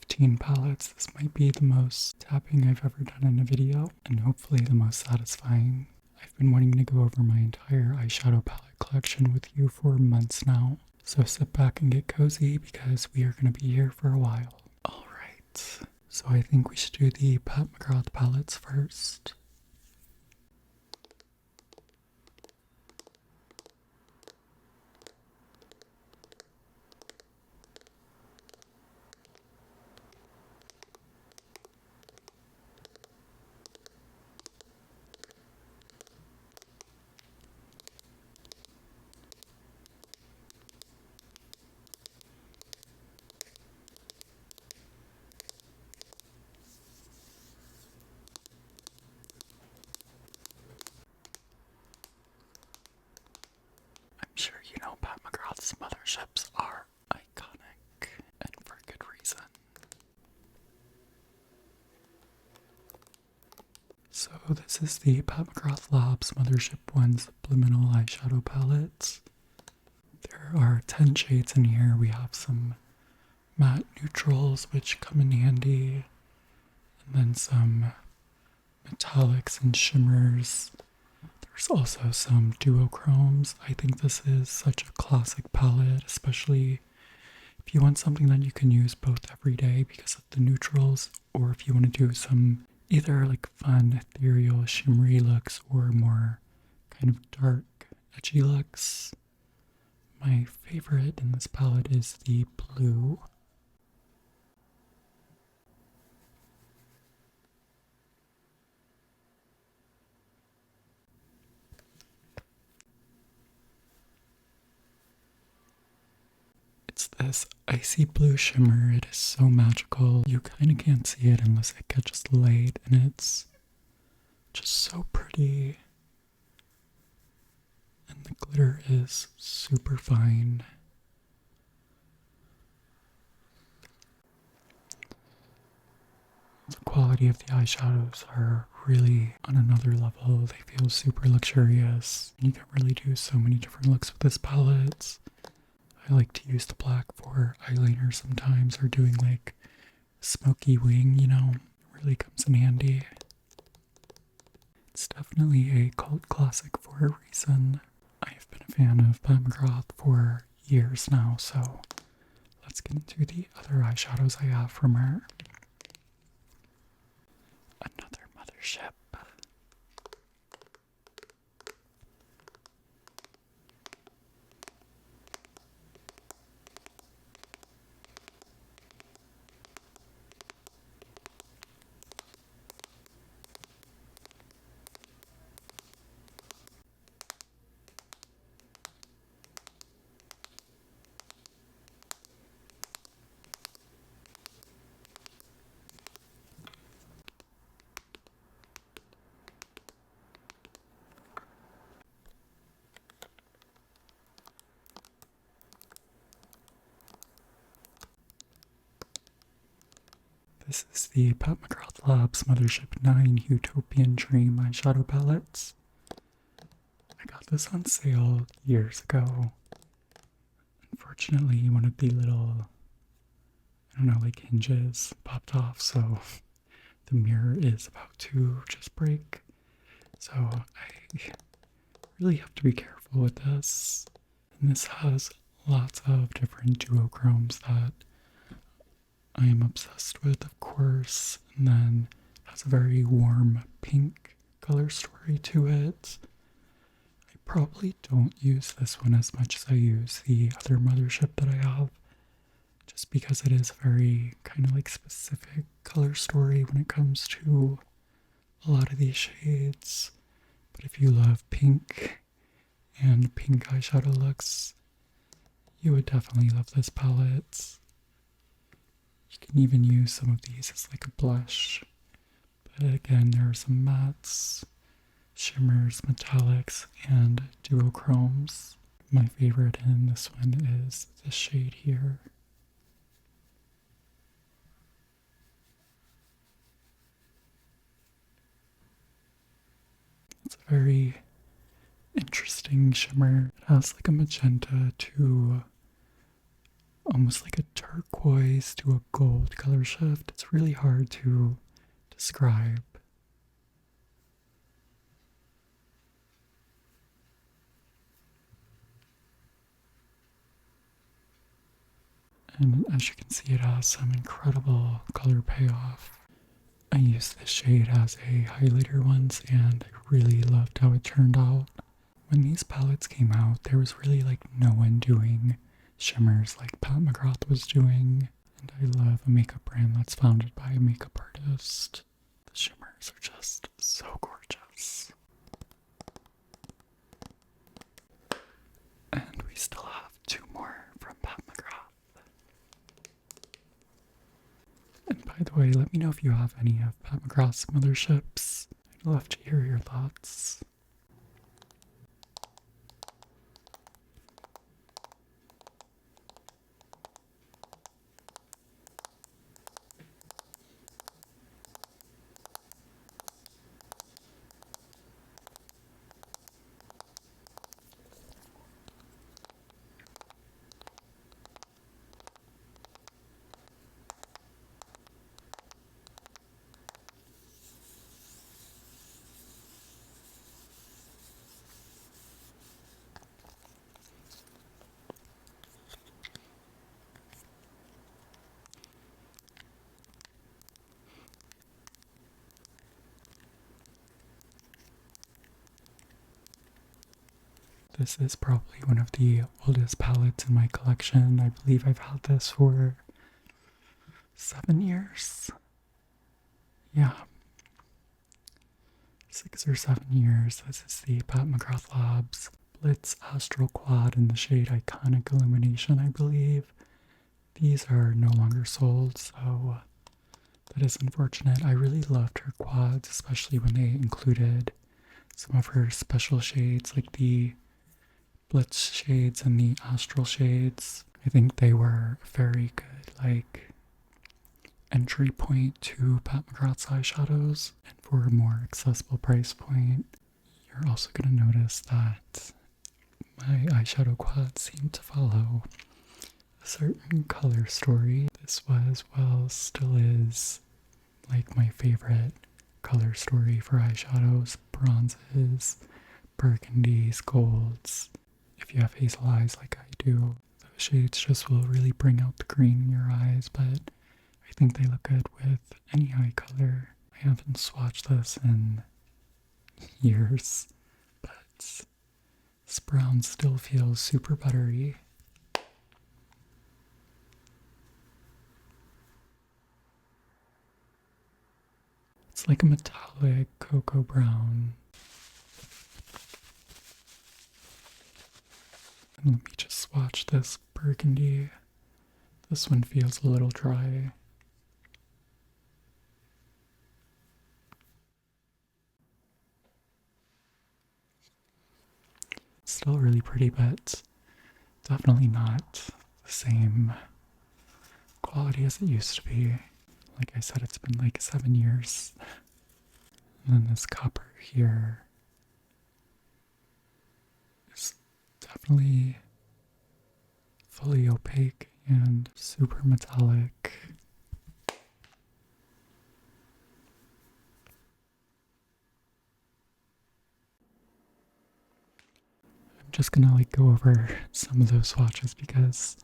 15 palettes, this might be the most tapping I've ever done in a video, and hopefully the most satisfying. I've been wanting to go over my entire eyeshadow palette collection with you for months now, so sit back and get cozy because we are going to be here for a while. Alright, so I think we should do the Pat McGrath palettes first. Sure, you know Pat McGrath's Motherships are iconic, and for good reason. So this is the Pat McGrath Labs Mothership 1 Subliminal Eyeshadow Palette. There are 10 shades in here. We have some matte neutrals which come in handy, and then some metallics and shimmers. There's also some duochromes. I think this is such a classic palette, especially if you want something that you can use both every day because of the neutrals, or if you want to do some either like fun, ethereal, shimmery looks or more kind of dark, edgy looks. My favorite in this palette is the blue. It's this icy blue shimmer. It is so magical. You kind of can't see it unless it catches the light, and it's just so pretty. And the glitter is super fine. The quality of the eyeshadows are really on another level. They feel super luxurious. You can really do so many different looks with this palette. I like to use the black for eyeliner sometimes, or doing like smoky wing, you know, it really comes in handy. It's definitely a cult classic for a reason. I've been a fan of Pat McGrath for years now, so let's get into the other eyeshadows I have from her. Another Mothership. This is the Pat McGrath Labs Mothership 9 Utopian Dream eyeshadow palettes. I got this on sale years ago. Unfortunately, one of the little, I don't know, like hinges popped off, so the mirror is about to just break. So I really have to be careful with this. And this has lots of different duochromes that I am obsessed with, of course, and then has a very warm pink color story to it. I probably don't use this one as much as I use the other Mothership that I have, just because it is a very kind of like specific color story when it comes to a lot of these shades. But if you love pink and pink eyeshadow looks, you would definitely love this palette. You can even use some of these as like a blush. But again, there are some mattes, shimmers, metallics, and duochromes. My favorite in this one is this shade here. It's a very interesting shimmer. It has like a magenta to almost like a turquoise to a gold color shift. It's really hard to describe. And as you can see, it has some incredible color payoff. I used this shade as a highlighter once, and I really loved how it turned out. When these palettes came out, there was really like no one doing shimmers like Pat McGrath was doing. And I love a makeup brand that's founded by a makeup artist. The shimmers are just so gorgeous. And we still have 2 more from Pat McGrath. And by the way, let me know if you have any of Pat McGrath's Motherships. I'd love to hear your thoughts. This is probably one of the oldest palettes in my collection. I believe I've had this for 7 years. Yeah. 6 or 7 years. This is the Pat McGrath Labs Blitz Astral Quad in the shade Iconic Illumination, I believe. These are no longer sold, so that is unfortunate. I really loved her quads, especially when they included some of her special shades like the Blitz shades and the Astral shades. I think they were very good, like, entry point to Pat McGrath's eyeshadows. And for a more accessible price point, you're also going to notice that my eyeshadow quads seem to follow a certain color story. This was, well, still is, like, my favorite color story for eyeshadows. Bronzes, burgundies, golds. If you have hazel eyes like I do, those shades just will really bring out the green in your eyes, but I think they look good with any eye color. I haven't swatched this in years, but this brown still feels super buttery. It's like a metallic cocoa brown. And let me just swatch this burgundy. This one feels a little dry. Still really pretty, but definitely not the same quality as it used to be. Like I said, it's been like 7 years. And then this copper here is definitely fully opaque and super metallic. I'm just gonna like go over some of those swatches because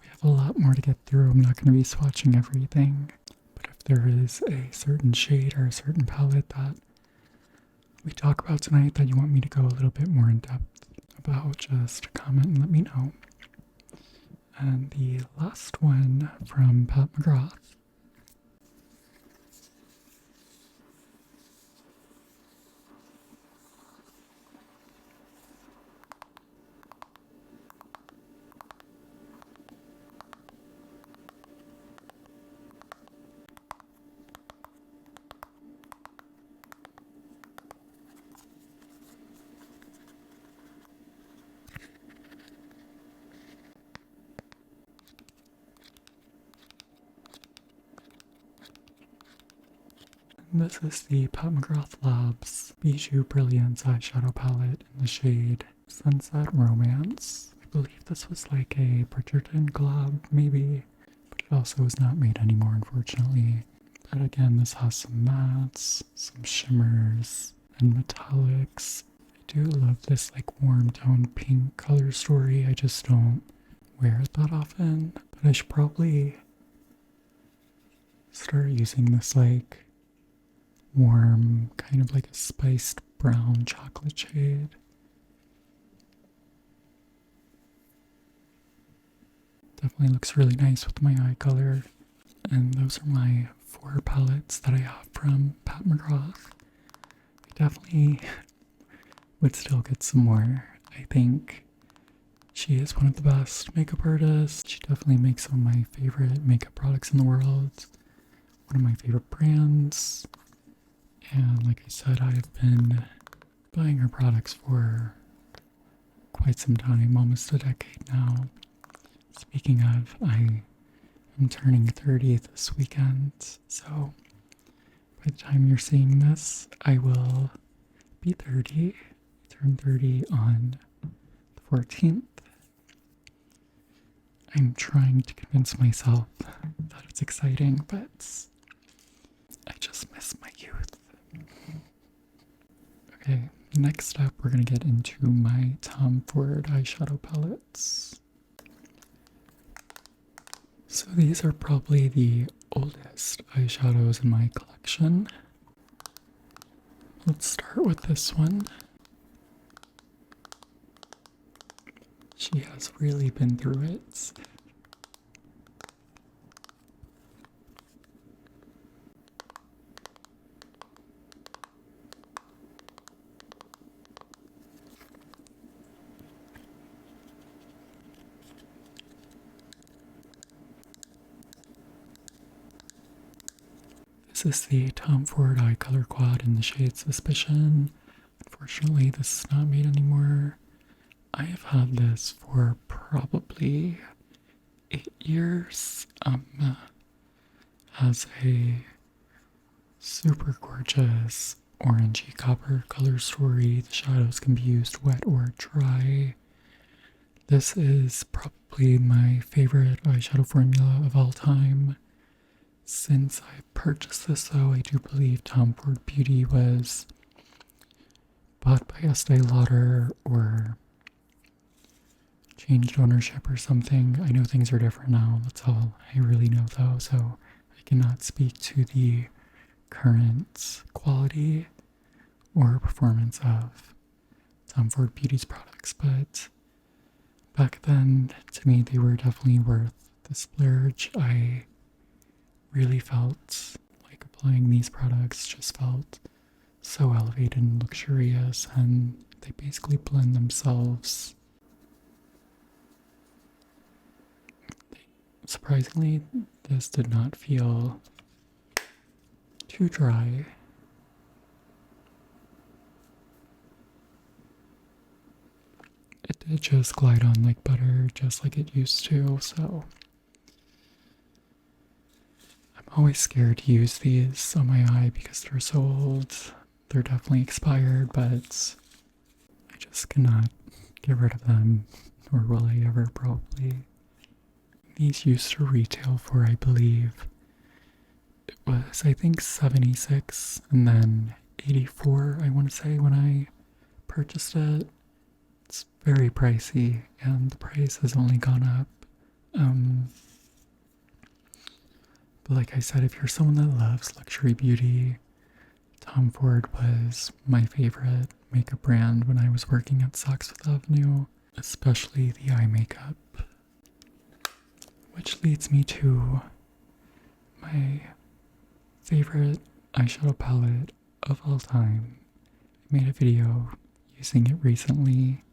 we have a lot more to get through. I'm not gonna be swatching everything. But if there is a certain shade or a certain palette that we talk about tonight that you want me to go a little bit more in depth about, just comment and let me know. And the last one from Pat McGrath. This is the Pat McGrath Labs Bijoux Brilliance eyeshadow palette in the shade Sunset Romance. I believe this was like a Bridgerton collab, maybe, but it also is not made anymore, unfortunately. But again, this has some mattes, some shimmers, and metallics. I do love this like warm tone pink color story. I just don't wear it that often, but I should probably start using this like warm, kind of like a spiced brown chocolate shade. Definitely looks really nice with my eye color. And those are my 4 palettes that I have from Pat McGrath. I definitely would still get some more. I think she is one of the best makeup artists. She definitely makes some of my favorite makeup products in the world. One of my favorite brands. And like I said, I've been buying her products for quite some time, almost a decade now. Speaking of, I am turning 30 this weekend, so by the time you're seeing this, I will be 30. I turn 30 on the 14th. I'm trying to convince myself that it's exciting, but I just miss my youth. Okay, next up we're going to get into my Tom Ford eyeshadow palettes. So these are probably the oldest eyeshadows in my collection. Let's start with this one. She has really been through it. This is the Tom Ford Eye Color Quad in the shade Suspicion. Unfortunately, this is not made anymore. I have had this for probably 8 years. Has a super gorgeous orangey copper color story. The shadows can be used wet or dry. This is probably my favorite eyeshadow formula of all time. Since I purchased this, though, I do believe Tom Ford Beauty was bought by Estee Lauder or changed ownership or something. I know things are different now. That's all I really know, though, so I cannot speak to the current quality or performance of Tom Ford Beauty's products, but back then, to me, they were definitely worth the splurge. I really felt like applying these products just felt so elevated and luxurious, and they basically blend themselves. Surprisingly, this did not feel too dry. It did just glide on like butter, just like it used to, so I'm always scared to use these on my eye because they're so old. They're definitely expired, but I just cannot get rid of them, nor will I ever probably. These used to retail for, I believe, it was, I think, $76 and then $84, I want to say, when I purchased it. It's very pricey, and the price has only gone up. But like I said, if you're someone that loves luxury beauty, Tom Ford was my favorite makeup brand when I was working at Saks Fifth Avenue, especially the eye makeup. Which leads me to my favorite eyeshadow palette of all time. I made a video using it recently.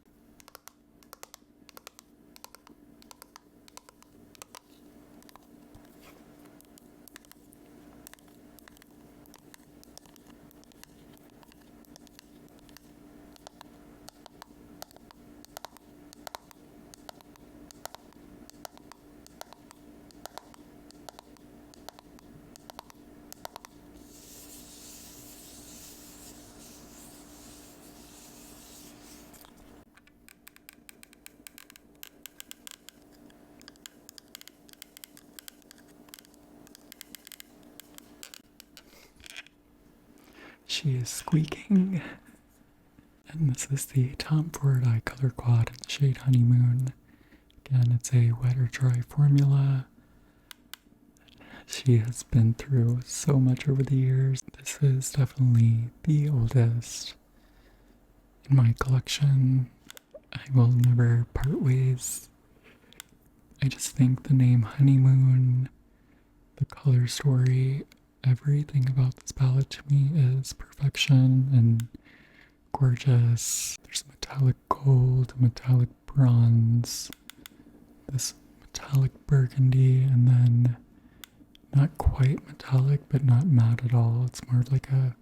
She is squeaking. And this is the Tom Ford Eye Color Quad in the shade Honeymoon. Again, it's a wet or dry formula. She has been through so much over the years. This is definitely the oldest in my collection. I will never part ways. I just think the name Honeymoon, the color story, everything about this palette to me is perfection and gorgeous. There's metallic gold, metallic bronze, this metallic burgundy, and then not quite metallic but not matte at all. It's more of like a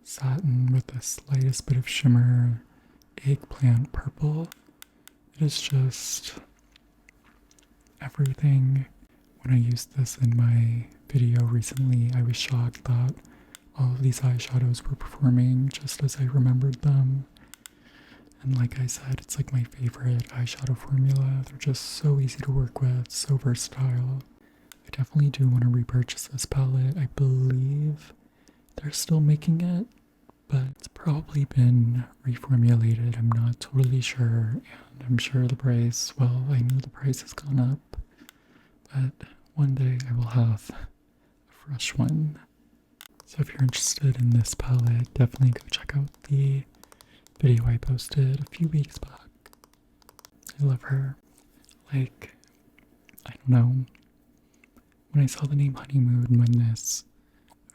satin with the slightest bit of shimmer, eggplant purple. It is just everything. When I used this in my video recently, I was shocked that all of these eyeshadows were performing just as I remembered them. And like I said, it's like my favorite eyeshadow formula. They're just so easy to work with, so versatile. I definitely do want to repurchase this palette. I believe they're still making it, but it's probably been reformulated. I'm not totally sure, and I'm sure the price, well, I know the price has gone up, but one day I will have a fresh one. So if you're interested in this palette, definitely go check out the video I posted a few weeks back. I love her. Like, I don't know. When I saw the name Honeymoon when this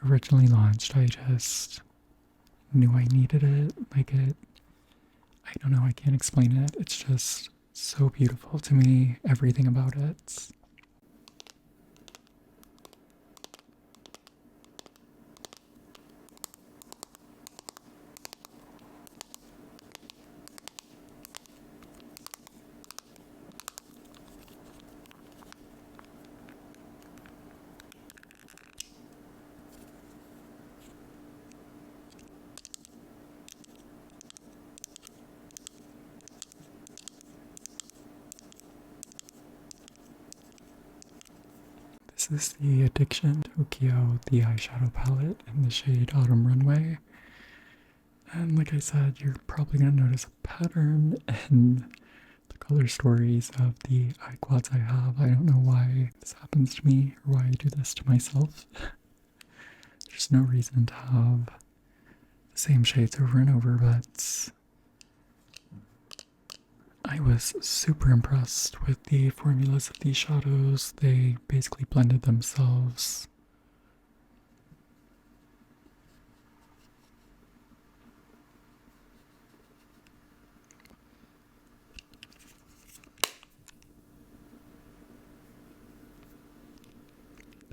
originally launched, I just knew I needed it. Like I don't know, I can't explain it. It's just so beautiful to me, everything about it. This is the Addiction Tokyo, the eyeshadow palette in the shade Autumn Runway. And like I said, you're probably going to notice a pattern in the color stories of the eye quads I have. I don't know why this happens to me or why I do this to myself. There's no reason to have the same shades over and over, but I was super impressed with the formulas of these shadows. They basically blended themselves.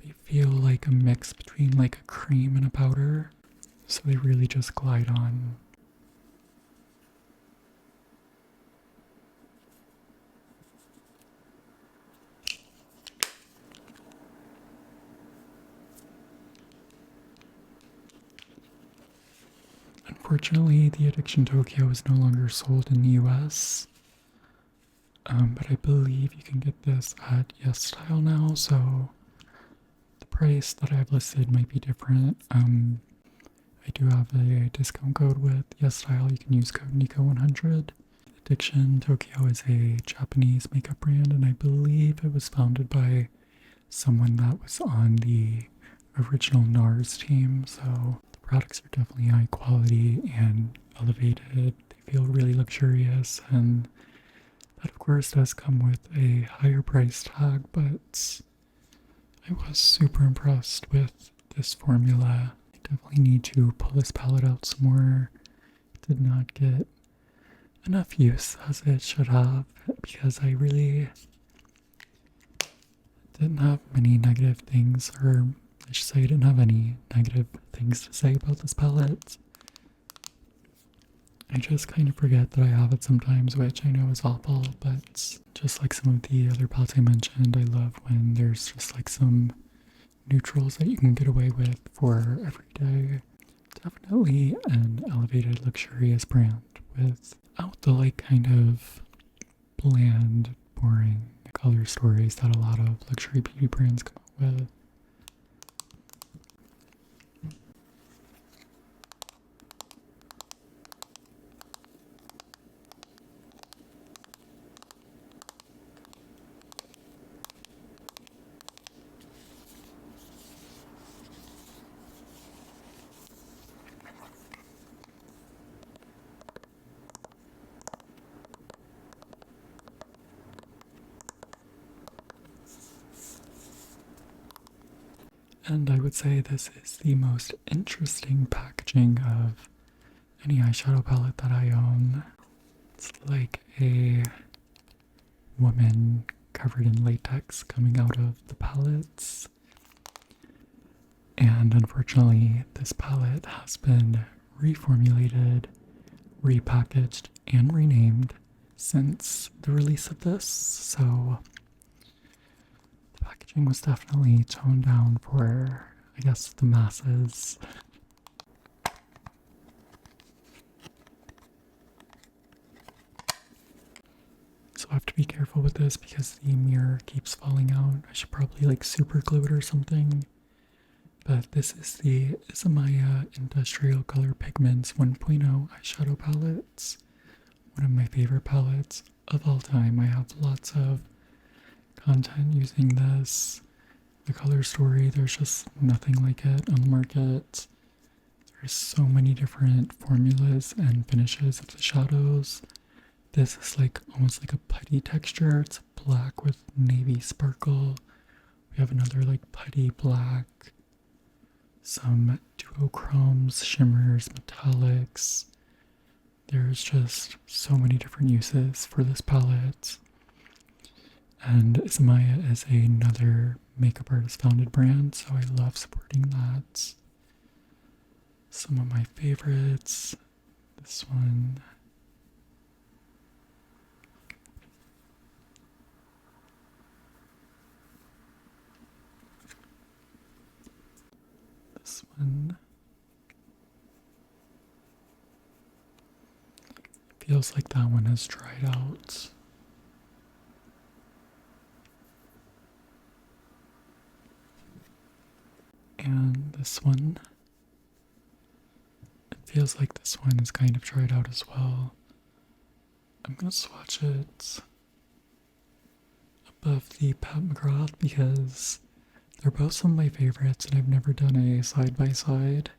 They feel like a mix between like a cream and a powder, so they really just glide on. Unfortunately, the Addiction Tokyo is no longer sold in the US, but I believe you can get this at YesStyle now, so the price that I have listed might be different. I do have a discount code with YesStyle. You can use code Nico100. Addiction Tokyo is a Japanese makeup brand, and I believe it was founded by someone that was on the original NARS team, so the products are definitely high quality and elevated. They feel really luxurious, and that of course does come with a higher price tag, but I was super impressed with this formula. I definitely need to pull this palette out some more. It did not get enough use as it should have, because I really didn't have many negative things, or I should say I didn't have any negative things to say about this palette. I just kind of forget that I have it sometimes, which I know is awful, but just like some of the other palettes I mentioned, I love when there's just like some neutrals that you can get away with for every day. Definitely an elevated, luxurious brand without the like kind of bland, boring color stories that a lot of luxury beauty brands come out with. And I would say this is the most interesting packaging of any eyeshadow palette that I own. It's like a woman covered in latex coming out of the palettes. And unfortunately, this palette has been reformulated, repackaged, and renamed since the release of this. So the packaging was definitely toned down for, I guess, the masses. So I have to be careful with this because the mirror keeps falling out. I should probably like super glue it or something. But this is the ISAMAYA Industrial Color Pigments 1.0 eyeshadow palettes. One of my favorite palettes of all time. I have lots of content using this. The color story, there's just nothing like it on the market. There's so many different formulas and finishes of the shadows. This is like almost like a putty texture. It's black with navy sparkle. We have another like putty black. Some duochromes, shimmers, metallics. There's just so many different uses for this palette. And ISAMAYA is another makeup artist founded brand, so I love supporting that. Some of my favorites. This one. This one. Feels like that one has dried out. And this one. It feels like this one is kind of dried out as well. I'm gonna swatch it above the Pat McGrath because they're both some of my favorites and I've never done a side-by-side.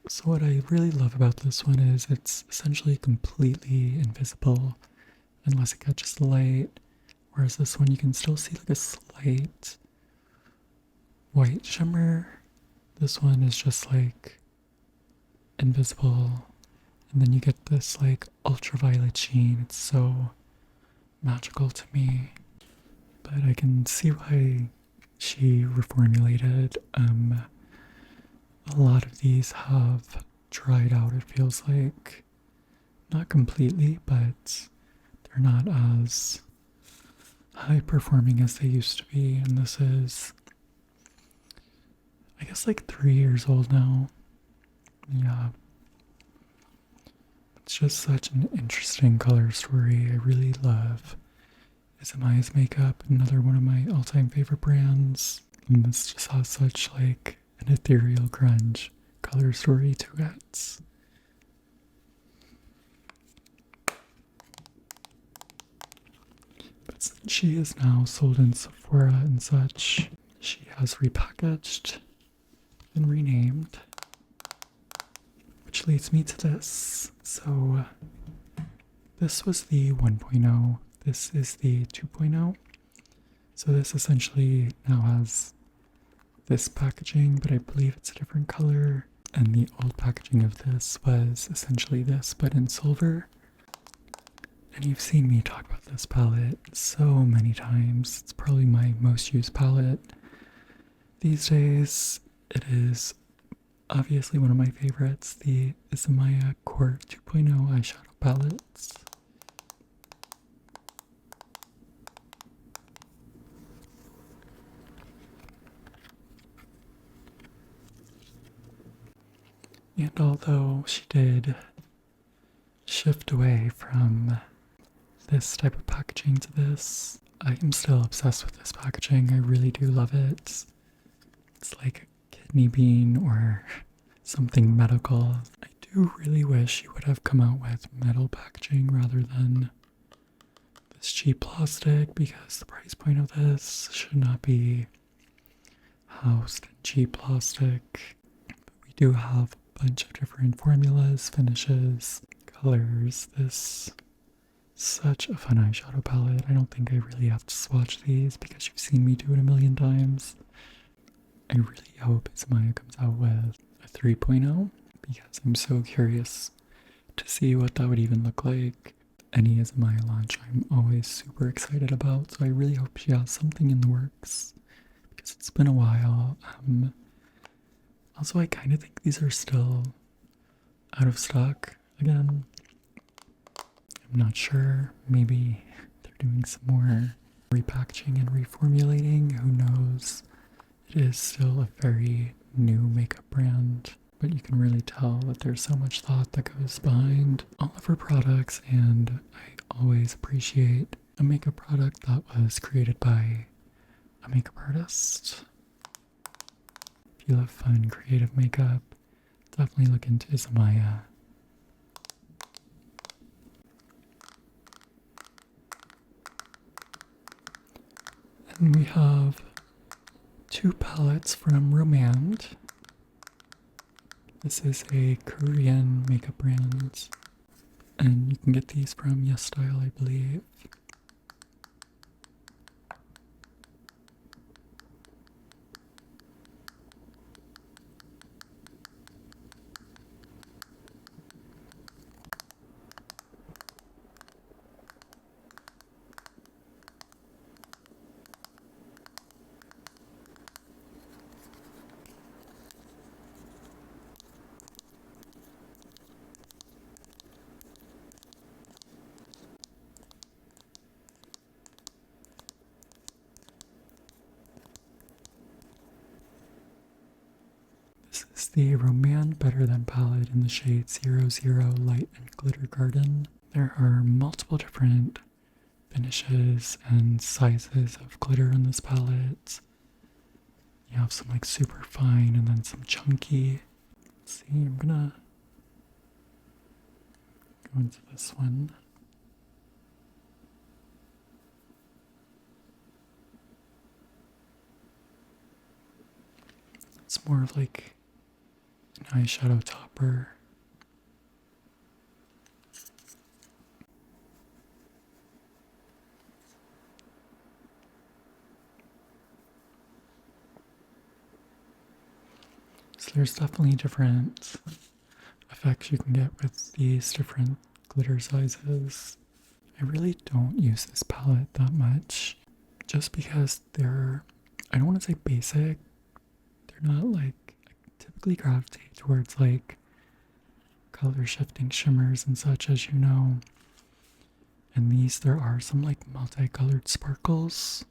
So what I really love about this one is it's essentially completely invisible unless it catches the light, whereas this one you can still see like a slight white shimmer. This one is just like invisible, and then you get this like ultraviolet sheen. It's so magical to me. But I can see why she reformulated. A lot of these have dried out, it feels like. Not completely, but they're not as high performing as they used to be. And this is, I guess, like 3 years old now. Yeah. It's just such an interesting color story. I really love ISAMAYA's makeup, another one of my all-time favorite brands. And this just has such like an ethereal grunge color story to it. But since she is now sold in Sephora and such, she has repackaged and renamed. Which leads me to this. So this was the 1.0. This is the 2.0. So this essentially now has this packaging, but I believe it's a different color. And the old packaging of this was essentially this, but in silver. And you've seen me talk about this palette so many times. It's probably my most used palette these days. It is obviously one of my favorites, the ISAMAYA Core 2.0 eyeshadow palettes. And although she did shift away from this type of packaging to this, I am still obsessed with this packaging. I really do love it. It's like a kidney bean or something medical. I do really wish you would have come out with metal packaging rather than this cheap plastic, because the price point of this should not be housed in cheap plastic. But we do have a bunch of different formulas, finishes, colors. This such a fun eyeshadow palette. I don't think I really have to swatch these because you've seen me do it a million times. I really hope ISAMAYA comes out with a 3.0 because I'm so curious to see what that would even look like. Any ISAMAYA launch I'm always super excited about, so I really hope she has something in the works because it's been a while. Also, I kind of think these are still out of stock again. I'm not sure. Maybe they're doing some more repackaging and reformulating. Who knows? It is still a very new makeup brand, but you can really tell that there's so much thought that goes behind all of her products, and I always appreciate a makeup product that was created by a makeup artist. If you love fun, creative makeup, definitely look into ISAMAYA. And we have 2 palettes from rom&nd. This is a Korean makeup brand, and you can get these from YesStyle, I believe. This is the rom&nd Better Than palette in the shade 00 Light and Glitter Garden. There are multiple different finishes and sizes of glitter in this palette. You have some like super fine and then some chunky. Let's see, I'm gonna go into this one. It's more of like an eyeshadow topper. So there's definitely different effects you can get with these different glitter sizes. I really don't use this palette that much just because they're, I don't want to say basic, they're not like, I typically gravitate towards like color shifting shimmers and such, as you know. And these, there are some like multicolored sparkles,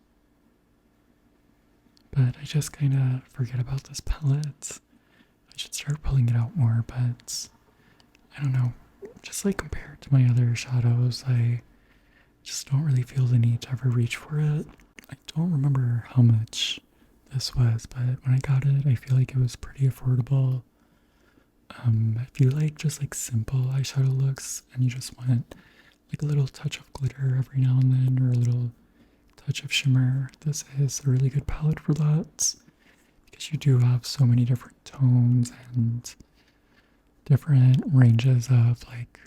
but I just kind of forget about this palette. I should start pulling it out more, but I don't know. Just like compared to my other shadows, I just don't really feel the need to ever reach for it. I don't remember how much this was, but when I got it, I feel like it was pretty affordable. If you like just like simple eyeshadow looks and you just want like a little touch of glitter every now and then or a little touch of shimmer, this is a really good palette for that. Because you do have so many different tones and different ranges of like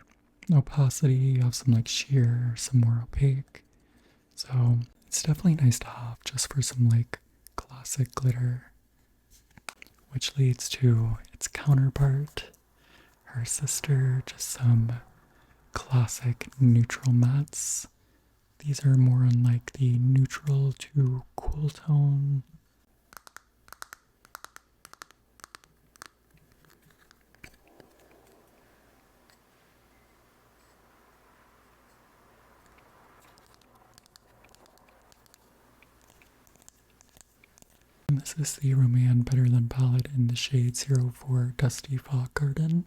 opacity. You have some like sheer, some more opaque. So it's definitely nice to have just for some like classic glitter. Which leads to its counterpart, her sister, just some classic neutral mattes. These are more on like the neutral to cool tone. And this is the rom&nd Better Than palette in the shade 04 Dusty Fog Garden.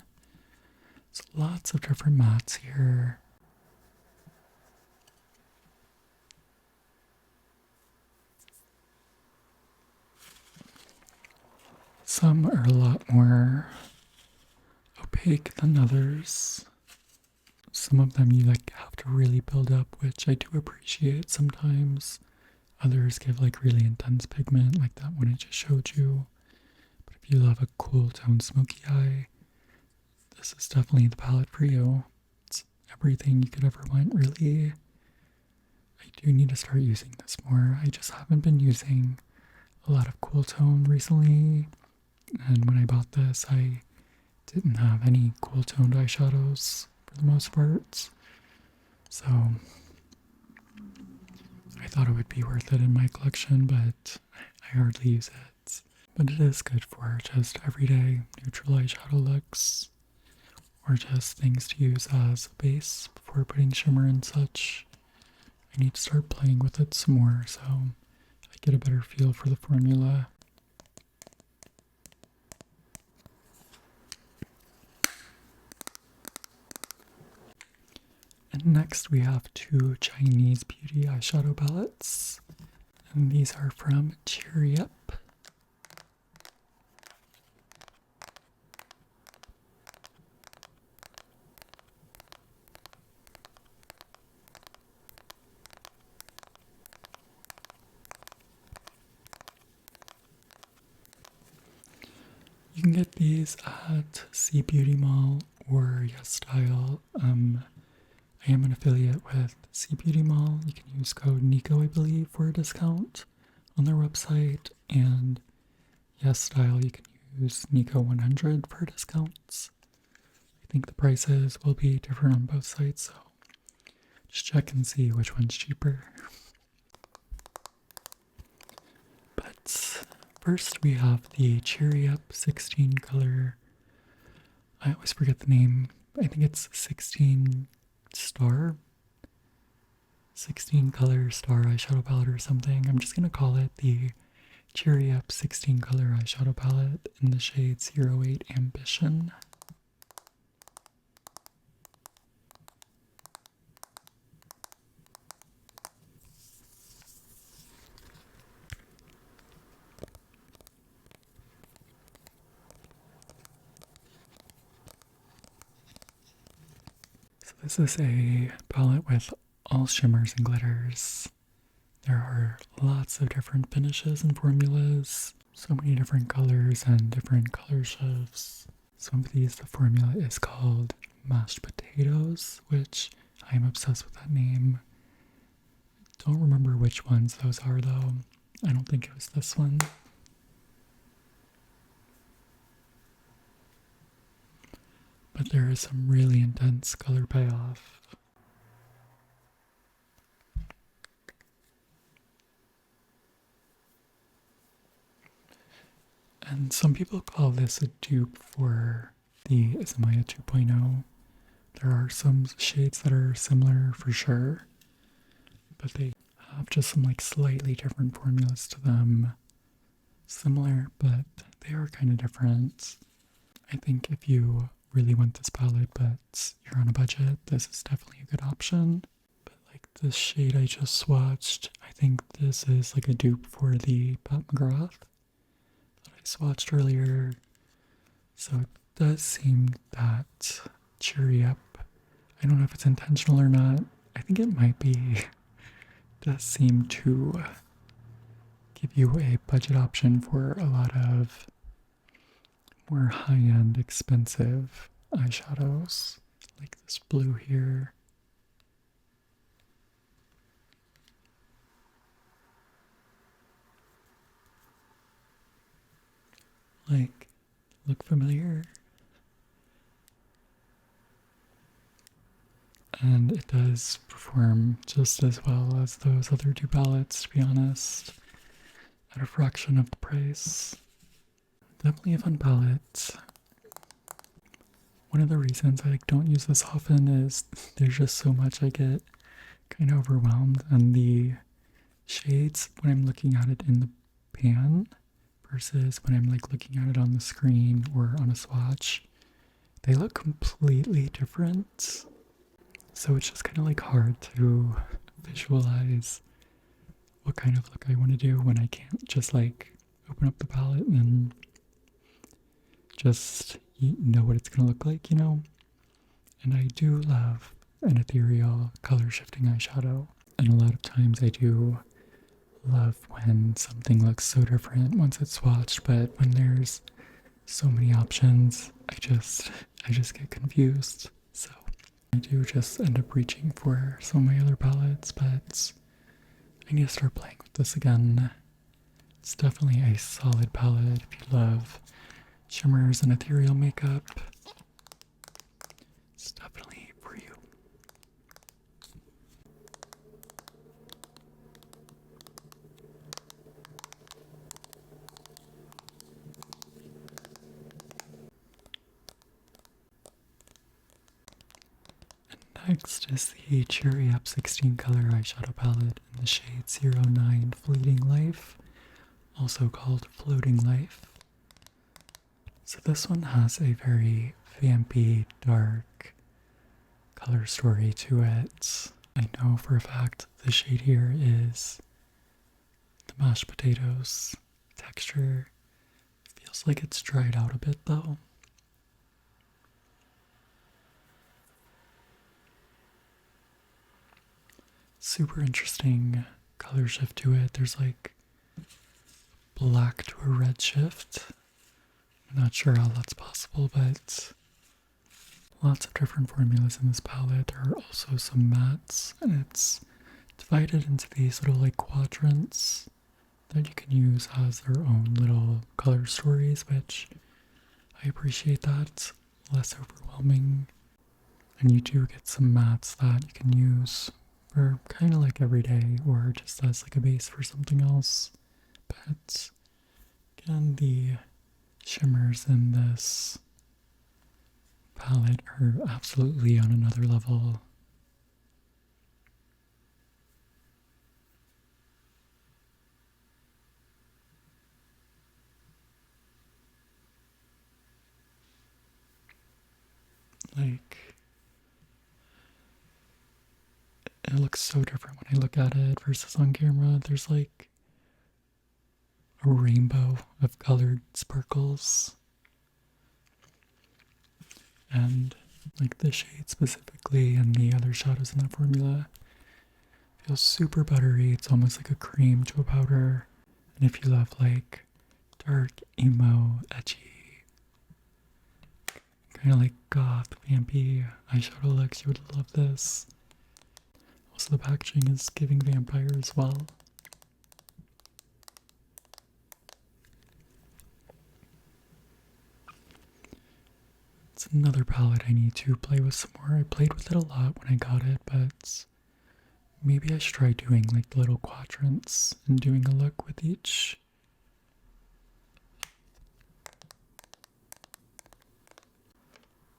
So lots of different mattes here. Some are a lot more opaque than others. Some of them you like have to really build up, which I do appreciate sometimes. Others give like really intense pigment, like that one I just showed you. But if you love a cool tone smoky eye, this is definitely the palette for you. It's everything you could ever want, really. I do need to start using this more. I just haven't been using a lot of cool tone recently, and when I bought this, I didn't have any cool toned eyeshadows for the most part, so I thought it would be worth it in my collection, but I hardly use it. But it is good for just everyday neutral eyeshadow looks, or just things to use as a base before putting shimmer and such. I need to start playing with it some more so I get a better feel for the formula. And next we have two Chinese beauty eyeshadow palettes, and these are from CHEERYEP. You can get these at C Beauty Mall or Yes Style. I am an affiliate with C Beauty Mall. You can use code NICO, I believe, for a discount on their website, and Yes Style, you can use NICO100 for discounts. I think the prices will be different on both sites, so just check and see which one's cheaper. But first we have the CHEERYEP 16 color, I always forget the name, I think it's 16 color star eyeshadow palette or something. I'm just gonna call it the CHEERYEP 16 color eyeshadow palette in the shade 08 Ambition. So this is a palette with all shimmers and glitters. There are lots of different finishes and formulas, so many different colors and different color shifts. Some of these, the formula is called mashed potatoes, which I am obsessed with that name. Don't remember which ones those are though. I don't think it was this one. But there is some really intense color payoff. And some people call this a dupe for the ISAMAYA 2.0. There are some shades that are similar for sure, but they have just some like slightly different formulas to them. Similar, but they are kind of different. I think if you really want this palette but you're on a budget, this is definitely a good option. But like this shade I just swatched, I think this is like a dupe for the McGrath that I swatched earlier. So it does seem that CHEERYEP, I don't know if it's intentional or not, I think it might be, does seem to give you a budget option for a lot of more high-end, expensive eyeshadows, like this blue here. Like, look familiar? And it does perform just as well as those other two palettes, to be honest, at a fraction of the price. Definitely a fun palette. One of the reasons I don't use this often is there's just so much I get kind of overwhelmed, and the shades when I'm looking at it in the pan versus when I'm like looking at it on the screen or on a swatch, they look completely different. So it's just kind of like hard to visualize what kind of look I want to do when I can't just like open up the palette and just know what it's going to look like, you know? And I do love an ethereal color shifting eyeshadow. And a lot of times I do love when something looks so different once it's swatched, but when there's so many options, I just get confused. So I do just end up reaching for some of my other palettes, but I need to start playing with this again. It's definitely a solid palette if you love shimmers and ethereal makeup. It's definitely for you. Next is the CHEERYEP 16 color eyeshadow palette in the shade 09 Fleeting Life, also called Floating Life. So this one has a very vampy, dark color story to it. I know for a fact the shade here is the mashed potatoes texture. Feels like it's dried out a bit though. Super interesting color shift to it. There's like black to a red shift. I'm not sure how that's possible, but lots of different formulas in this palette. There are also some mattes, and it's divided into these little like quadrants that you can use as their own little color stories, which I appreciate that. Less overwhelming. And you do get some mattes that you can use for kind of like everyday or just as like a base for something else. But again, the shimmers in this palette are absolutely on another level. Like, it looks so different when I look at it versus on camera. There's like a rainbow of colored sparkles. And like the shade specifically and the other shadows in that formula feels super buttery. It's almost like a cream to a powder. And if you love like dark, emo, edgy, kind of like goth, vampy eyeshadow looks, you would love this. Also the packaging is giving vampire as well. It's another palette I need to play with some more. I played with it a lot when I got it, but maybe I should try doing like the little quadrants and doing a look with each.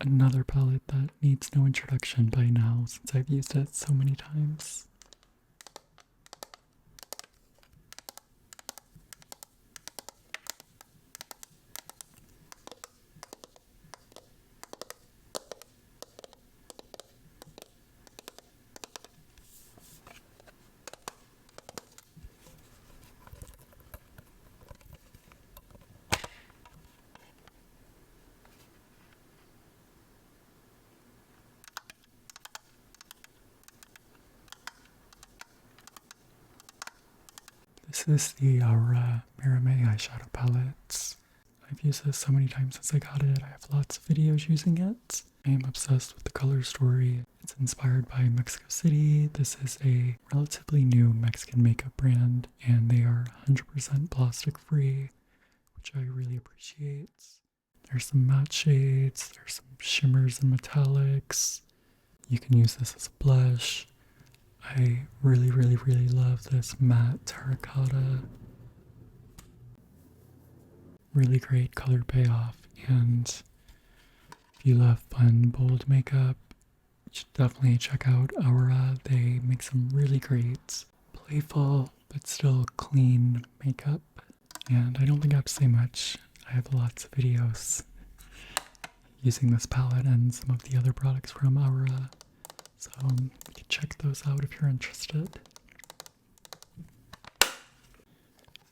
Another palette that needs no introduction by now since I've used it so many times. This is the AORA Mírame eyeshadow palette. I've used this so many times since I got it. I have lots of videos using it. I am obsessed with the color story. It's inspired by Mexico City. This is a relatively new Mexican makeup brand, and they are 100% plastic free, which I really appreciate. There's some matte shades, there's some shimmers and metallics. You can use this as a blush. I really, really, really love this matte terracotta. Really great color payoff, and if you love fun, bold makeup, you should definitely check out AORA. They make some really great, playful, but still clean makeup. And I don't think I have to say much. I have lots of videos using this palette and some of the other products from AORA. So you can check those out if you're interested.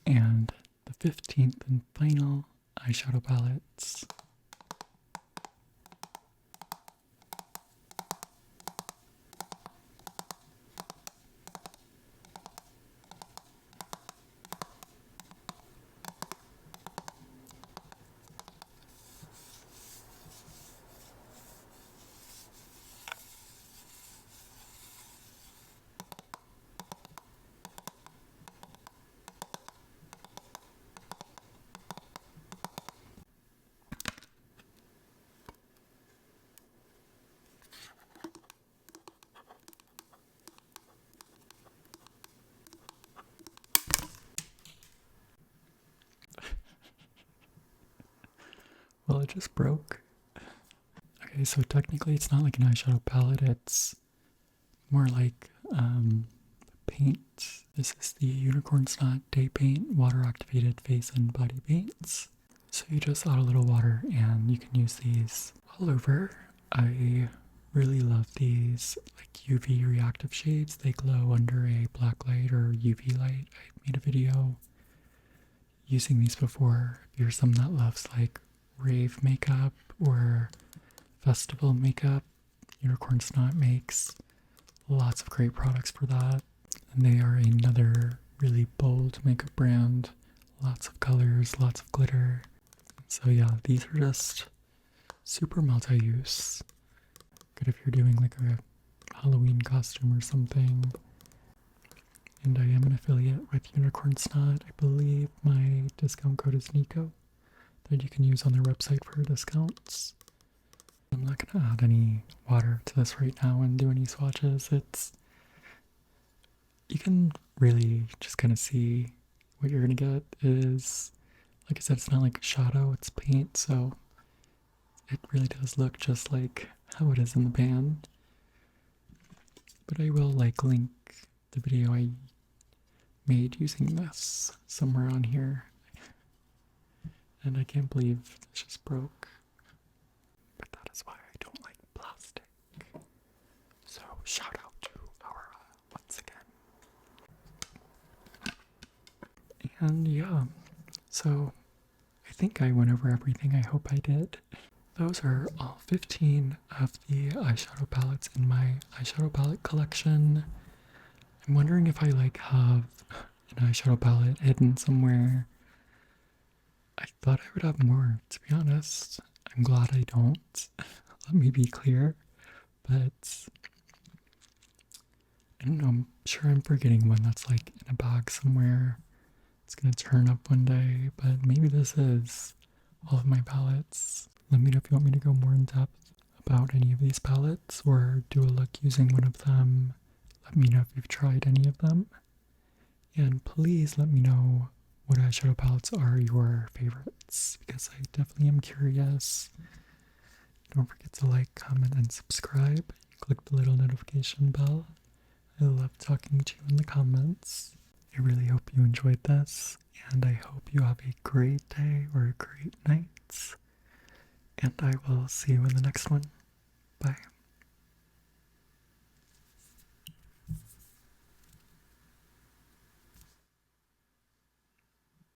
And the 15th and final eyeshadow palettes. Well, it just broke. Okay, so technically it's not like an eyeshadow palette, it's more like paint. This is the Unicorn Snot Daypaint Water Activated Face and Body Paints. So you just add a little water and you can use these all over. I really love these like UV reactive shades. They glow under a black light or UV light. I made a video using these before. If you're someone that loves like rave makeup or festival makeup, Unicorn Snot makes lots of great products for that. And they are another really bold makeup brand. Lots of colors, lots of glitter. So yeah, these are just super multi-use. Good if you're doing like a Halloween costume or something. And I am an affiliate with Unicorn Snot. I believe my discount code is Nico that you can use on their website for discounts. I'm not going to add any water to this right now and do any swatches. You can really just kind of see what you're going to get is, like I said, it's not like a shadow, it's paint, so it really does look just like how it is in the band. But I will like link the video I made using this somewhere on here. And I can't believe this just broke. But that is why I don't like plastic. So shout out to AORA once again. And yeah, so I think I went over everything. I hope I did. Those are all 15 of the eyeshadow palettes in my eyeshadow palette collection. I'm wondering if I like have an eyeshadow palette hidden somewhere. I thought I would have more, to be honest. I'm glad I don't. Let me be clear. But I don't know, I'm sure I'm forgetting one that's like in a bag somewhere. It's gonna turn up one day, but maybe this is all of my palettes. Let me know if you want me to go more in depth about any of these palettes or do a look using one of them. Let me know if you've tried any of them. And please let me know what eyeshadow palettes are your favorites, because I definitely am curious. Don't forget to like, comment, and subscribe. Click the little notification bell. I love talking to you in the comments. I really hope you enjoyed this, and I hope you have a great day or a great night. And I will see you in the next one. Bye.